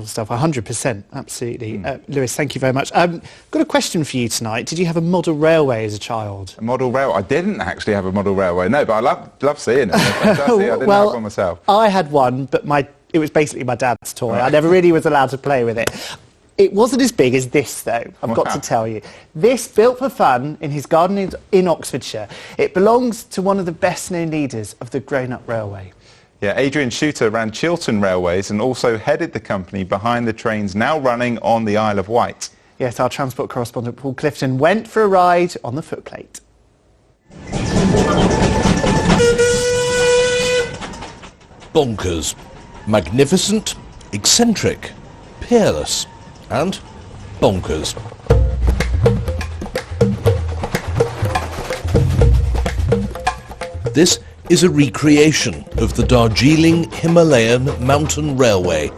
stuff, 100%, absolutely. Lewis, thank you very much. Got a question for you tonight. Did you have a model railway as a child? A model railway? I didn't actually have a model railway, no, but I love seeing it. Fantastic. I didn't have one myself. I had one, but it was basically my dad's toy. Right. I never really was allowed to play with it. It wasn't as big as this, though, I've got to tell you. This, built for fun in his garden in Oxfordshire, it belongs to one of the best-known leaders of the grown-up railway. Yeah, Adrian Shooter ran Chiltern Railways and also headed the company behind the trains now running on the Isle of Wight. Yes, our transport correspondent Paul Clifton went for a ride on the footplate. Bonkers. Magnificent, eccentric, peerless and bonkers. This is a recreation of the Darjeeling Himalayan mountain railway,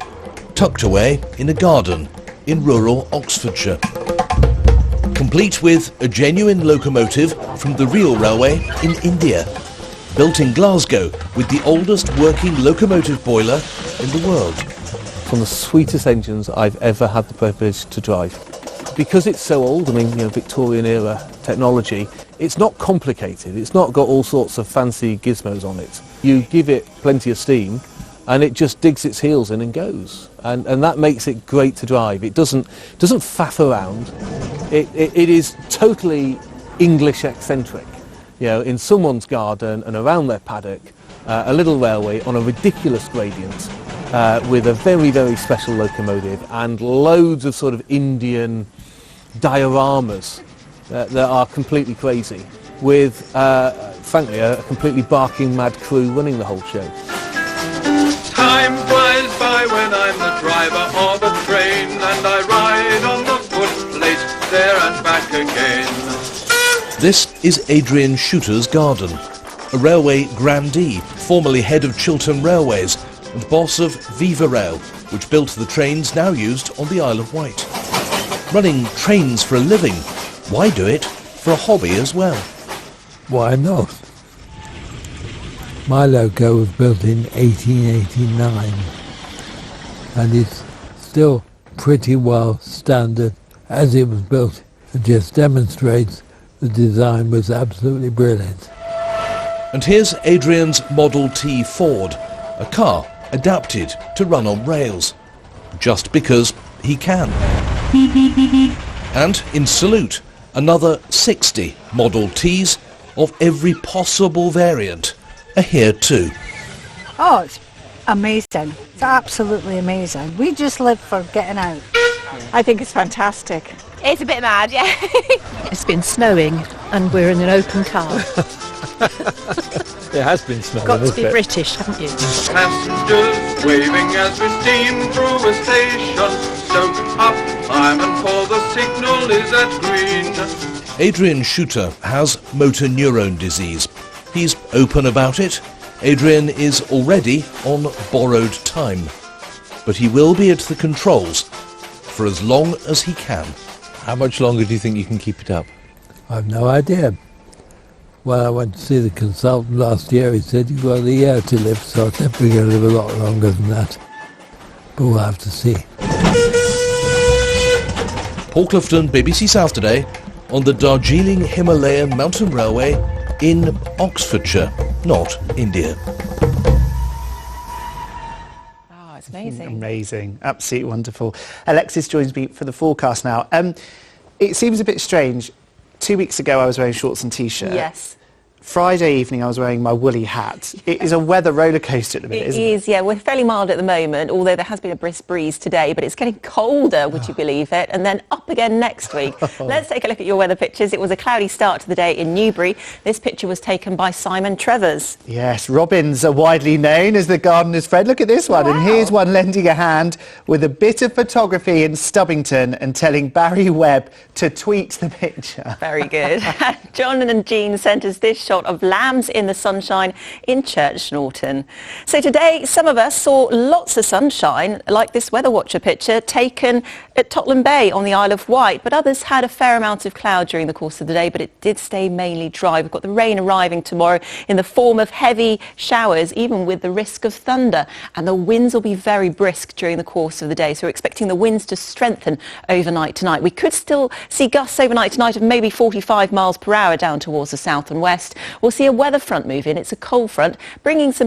tucked away in a garden in rural Oxfordshire. Complete with a genuine locomotive from the real railway in India, built in Glasgow with the oldest working locomotive boiler in the world. It's one of the sweetest engines I've ever had the privilege to drive. Because it's so old, I mean, Victorian era technology, it's not complicated. It's not got all sorts of fancy gizmos on it. You give it plenty of steam and it just digs its heels in and goes. And that makes it great to drive. It doesn't faff around. It is totally English eccentric. In someone's garden and around their paddock, a little railway on a ridiculous gradient with a very, very special locomotive and loads of sort of Indian dioramas that are completely crazy, with, frankly, a completely barking mad crew running the whole show. Time flies by when I'm the driver of a train, and I ride on the footplate there and back again. This is Adrian Shooter's garden, a railway grandee, formerly head of Chiltern Railways and boss of Viva Rail, which built the trains now used on the Isle of Wight. Running trains for a living, why do it for a hobby as well? Why not? My loco was built in 1889 and it's still pretty well standard as it was built. It just demonstrates the design was absolutely brilliant. And here's Adrian's Model T Ford, a car adapted to run on rails, just because he can. And in salute, another 60 Model Ts of every possible variant are here too. Oh, it's amazing. It's absolutely amazing. We just live for getting out. I think it's fantastic. It's a bit mad, yeah. It's been snowing and we're in an open car. It has been snowing. Got to be British, haven't you? Passengers waving as we steam through a station. Soak up time and for the signal is at green. Adrian Shooter has motor neurone disease. He's open about it. Adrian is already on borrowed time. But he will be at the controls for as long as he can. How much longer do you think you can keep it up? I've no idea. When I went to see the consultant last year, he said you've got a year to live, so I think we're going to live a lot longer than that. But we'll have to see. Paul Clifton, BBC South Today, on the Darjeeling Himalayan mountain railway in Oxfordshire, not India. Oh, it's amazing. Amazing, absolutely wonderful. Alexis joins me for the forecast now. It seems a bit strange. 2 weeks ago I was wearing shorts and t-shirt. Yes. Friday evening I was wearing my woolly hat. It is a weather roller coaster at the minute, isn't it? It is, yeah. We're fairly mild at the moment, although there has been a brisk breeze today, but it's getting colder, would you believe it? And then up again next week. Let's take a look at your weather pictures. It was a cloudy start to the day in Newbury. This picture was taken by Simon Trevors. Yes, robins are widely known as the gardener's friend. Look at this one. Wow. And here's one lending a hand with a bit of photography in Stubbington and telling Barry Webb to tweet the picture. Very good. John and Jean sent us this shot shot of lambs in the sunshine in Church Norton. So today, some of us saw lots of sunshine, like this Weather Watcher picture taken at Totland Bay on the Isle of Wight, but others had a fair amount of cloud during the course of the day, but it did stay mainly dry. We've got the rain arriving tomorrow in the form of heavy showers, even with the risk of thunder, and the winds will be very brisk during the course of the day, so we're expecting the winds to strengthen overnight tonight. We could still see gusts overnight tonight of maybe 45 miles per hour down towards the south and west. We'll see a weather front move in. It's a cold front, bringing some